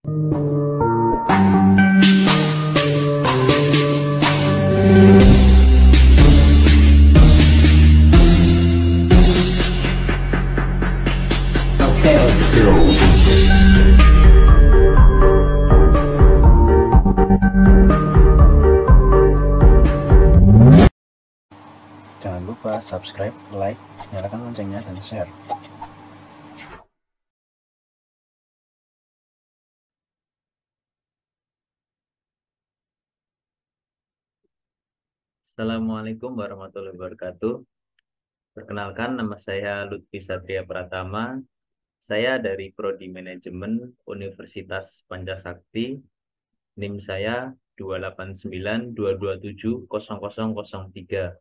Jangan lupa subscribe, like, nyalakan loncengnya, dan share. Assalamualaikum warahmatullahi wabarakatuh. Perkenalkan, nama saya Lutfi Satria Pratama. Saya dari Prodi Manajemen Universitas Pancasakti. NIM saya 28922700003.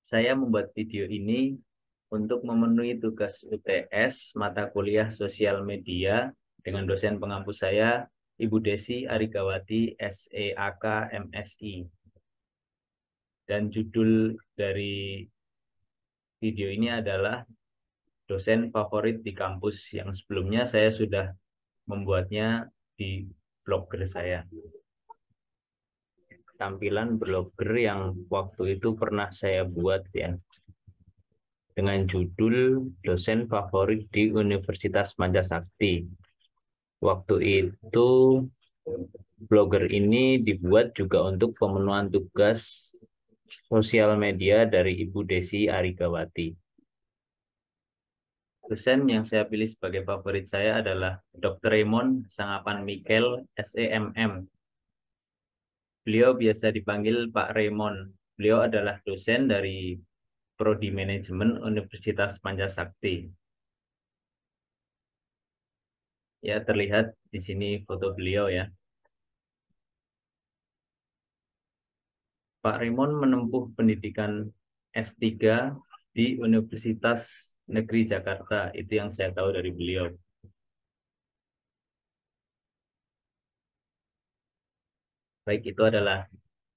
Saya membuat video ini untuk memenuhi tugas UTS mata kuliah sosial media dengan dosen pengampu saya, Ibu Desi Arigawati, SEAK MSI. Dan judul dari video ini adalah dosen favorit di kampus, yang sebelumnya saya sudah membuatnya di blogger saya. Tampilan blogger yang waktu itu pernah saya buat ya, dengan judul dosen favorit di Universitas Pancasakti. Waktu itu blogger ini dibuat juga untuk pemenuhan tugas sosial media dari Ibu Desi Arigawati. Dosen yang saya pilih sebagai favorit saya adalah Dr. Raymond Sangapan Mikel, SEMM. Beliau biasa dipanggil Pak Raymond. Beliau adalah dosen dari Prodi Manajemen Universitas Pancasakti. Ya, terlihat di sini foto beliau ya. Pak Raymond menempuh pendidikan S3 di Universitas Negeri Jakarta. Itu yang saya tahu dari beliau. Baik, itu adalah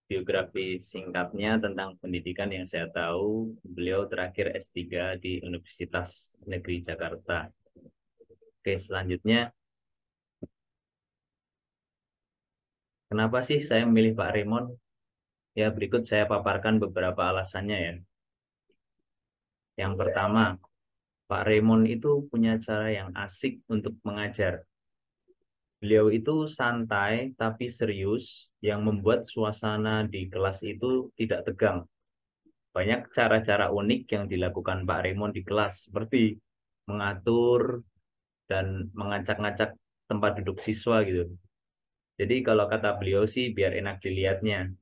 biografi singkatnya tentang pendidikan yang saya tahu. Beliau terakhir S3 di Universitas Negeri Jakarta. Oke, selanjutnya, kenapa sih saya memilih Pak Raymond? Ya, berikut saya paparkan beberapa alasannya ya. Yang pertama, Pak Raymond itu punya cara yang asik untuk mengajar. Beliau itu santai tapi serius, yang membuat suasana di kelas itu tidak tegang. Banyak cara-cara unik yang dilakukan Pak Raymond di kelas, seperti mengatur dan mengacak-ngacak tempat duduk siswa gitu. Jadi kalau kata beliau sih biar enak dilihatnya.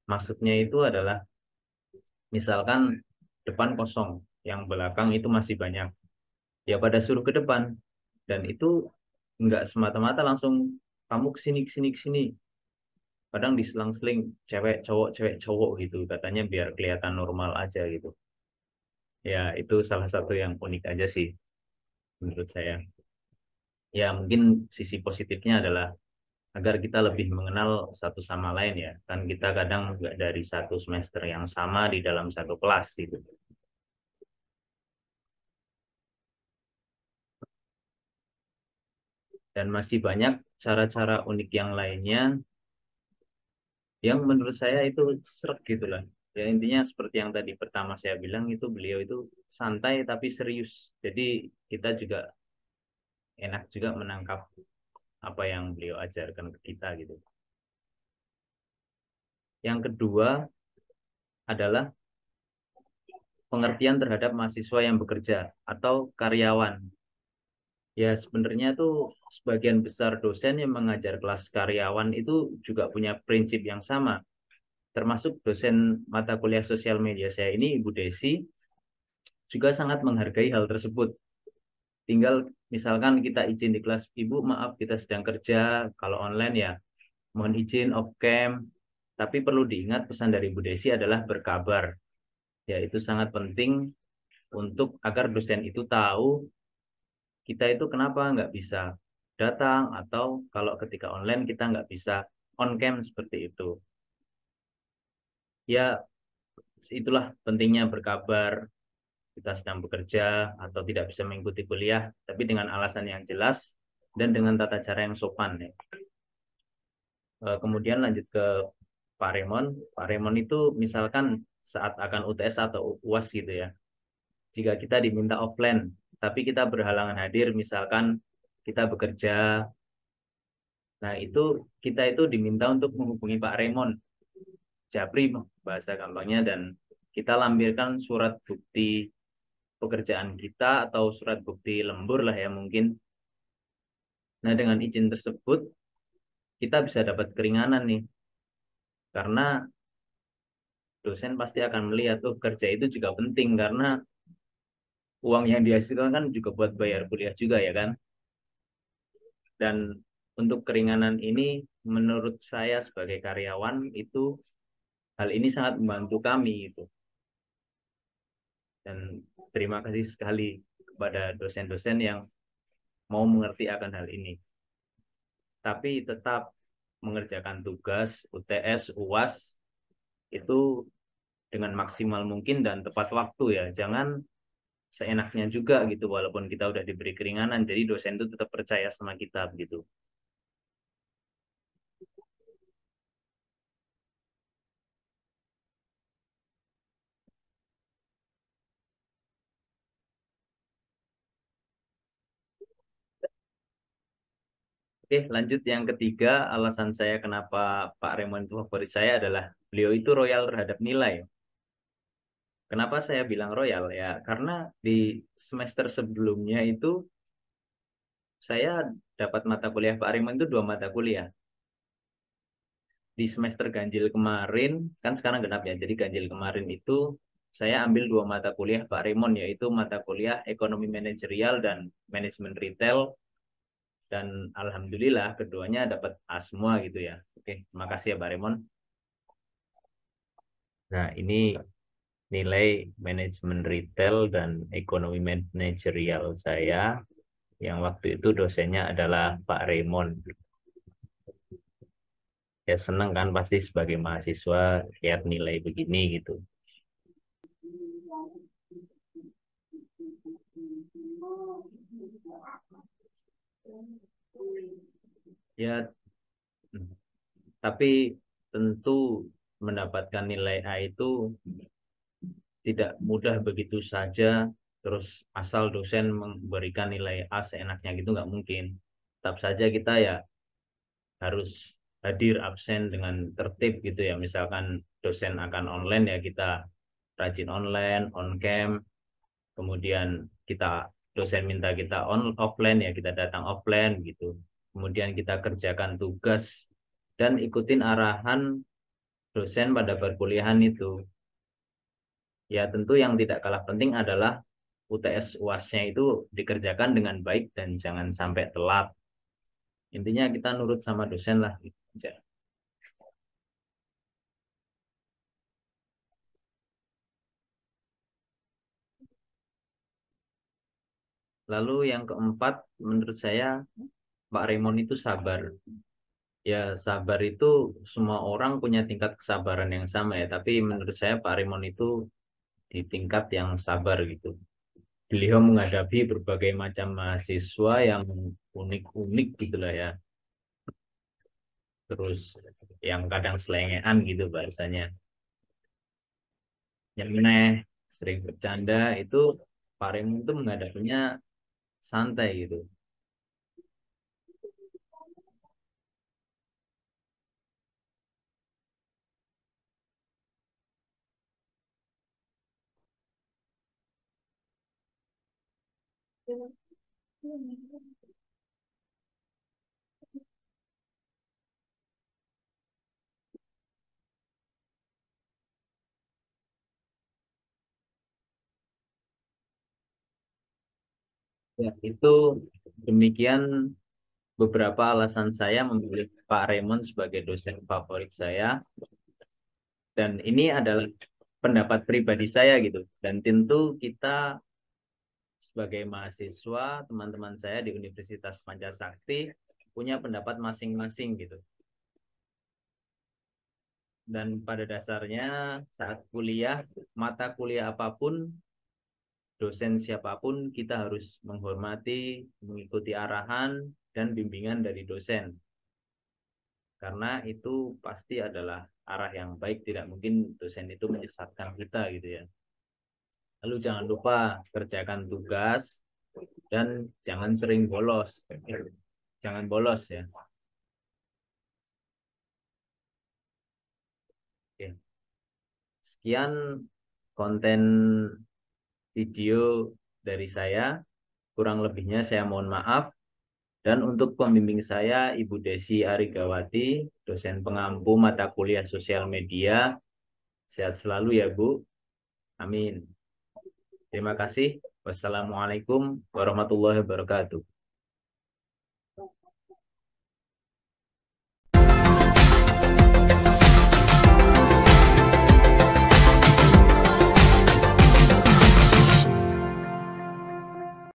Maksudnya itu adalah misalkan depan kosong, yang belakang itu masih banyak. Ya pada suruh ke depan. Dan itu nggak semata-mata langsung kamu kesini, kesini, kesini. Kadang diselang-seling cewek cowok gitu. Katanya biar kelihatan normal aja gitu. Ya itu salah satu yang unik aja sih menurut saya. Ya mungkin sisi positifnya adalah agar kita lebih mengenal satu sama lain ya. Kan kita kadang nggak dari satu semester yang sama di dalam satu kelas gitu. Dan masih banyak cara-cara unik yang lainnya yang menurut saya itu seret gitu lah. Ya intinya seperti yang tadi pertama saya bilang, itu beliau itu santai tapi serius. Jadi kita juga enak juga menangkap apa yang beliau ajarkan ke kita gitu. Yang kedua adalah pengertian terhadap mahasiswa yang bekerja atau karyawan. Ya sebenarnya tuh sebagian besar dosen yang mengajar kelas karyawan itu juga punya prinsip yang sama. Termasuk dosen mata kuliah sosial media saya ini, Ibu Desi, juga sangat menghargai hal tersebut. Tinggal misalkan kita izin di kelas, Ibu maaf kita sedang kerja, kalau online ya mohon izin off cam. Tapi perlu diingat pesan dari Bu Desi adalah berkabar. Ya itu sangat penting untuk agar dosen itu tahu kita itu kenapa nggak bisa datang, atau kalau ketika online kita nggak bisa on cam seperti itu. Ya itulah pentingnya berkabar, kita sedang bekerja atau tidak bisa mengikuti kuliah, tapi dengan alasan yang jelas dan dengan tata cara yang sopan ya. Kemudian lanjut ke Pak Remon. Pak Remon itu misalkan saat akan UTS atau UAS gitu ya. Jika kita diminta offline, tapi kita berhalangan hadir, misalkan kita bekerja, nah itu kita itu diminta untuk menghubungi Pak Remon, Japri bahasa gampangnya, dan kita lampirkan surat bukti pekerjaan kita atau surat bukti lembur lah ya mungkin. Nah dengan izin tersebut kita bisa dapat keringanan nih, karena dosen pasti akan melihat tuh kerja itu juga penting karena uang yang dihasilkan kan juga buat bayar kuliah juga ya kan. Dan untuk keringanan ini menurut saya sebagai karyawan itu hal ini sangat membantu kami itu. Dan terima kasih sekali kepada dosen-dosen yang mau mengerti akan hal ini. Tapi tetap mengerjakan tugas UTS, UAS itu dengan maksimal mungkin dan tepat waktu ya. Jangan seenaknya juga gitu walaupun kita udah diberi keringanan. Jadi dosen itu tetap percaya sama kita begitu. Oke, lanjut yang ketiga, alasan saya kenapa Pak Raymond itu favorit saya adalah beliau itu royal terhadap nilai. Kenapa saya bilang royal ya? Karena di semester sebelumnya itu saya dapat mata kuliah Pak Raymond itu 2 mata kuliah. Di semester ganjil kemarin, kan sekarang genap ya, jadi ganjil kemarin itu saya ambil 2 mata kuliah Pak Raymond, yaitu mata kuliah ekonomi manajerial dan manajemen retail, dan alhamdulillah keduanya dapat A semua gitu ya. Oke, terima kasih ya Pak Raymond. Nah, ini nilai manajemen retail dan ekonomi manajerial saya yang waktu itu dosennya adalah Pak Raymond. Ya senang kan pasti sebagai mahasiswa lihat nilai begini gitu. Ya, tapi tentu mendapatkan nilai A itu tidak mudah begitu saja, terus asal dosen memberikan nilai A seenaknya gitu nggak mungkin. Tetap saja kita ya harus hadir absen dengan tertib gitu ya. Misalkan dosen akan online ya kita rajin online, on cam, kemudian kita dosen minta kita offline ya kita datang offline gitu. Kemudian kita kerjakan tugas dan ikutin arahan dosen pada perkuliahan itu. Ya tentu yang tidak kalah penting adalah UTS UAS-nya itu dikerjakan dengan baik dan jangan sampai telat. Intinya kita nurut sama dosen lah gitu. Lalu yang keempat, menurut saya Pak Raymond itu sabar. Ya sabar itu semua orang punya tingkat kesabaran yang sama ya. Tapi menurut saya Pak Raymond itu di tingkat yang sabar gitu. Beliau menghadapi berbagai macam mahasiswa yang unik-unik gitu lah ya. Terus yang kadang selengean gitu bahasanya. Yang aneh, sering bercanda itu Pak Raymond itu menghadapinya santai gitu. Ya, itu demikian beberapa alasan saya memilih Pak Raymond sebagai dosen favorit saya. Dan ini adalah pendapat pribadi saya gitu. Dan tentu kita sebagai mahasiswa, teman-teman saya di Universitas Pancasakti punya pendapat masing-masing gitu. Dan pada dasarnya saat kuliah, mata kuliah apapun, dosen siapapun, kita harus menghormati, mengikuti arahan, dan bimbingan dari dosen. Karena itu pasti adalah arah yang baik, tidak mungkin dosen itu menyesatkan kita gitu ya. Lalu jangan lupa kerjakan tugas dan jangan sering bolos. Jangan bolos ya. Oke. Sekian konten video dari saya. Kurang lebihnya saya mohon maaf. Dan untuk pembimbing saya, Ibu Desi Arigawati, dosen pengampu mata kuliah sosial media. Sehat selalu ya Bu. Amin. Terima kasih. Wassalamualaikum warahmatullahi wabarakatuh.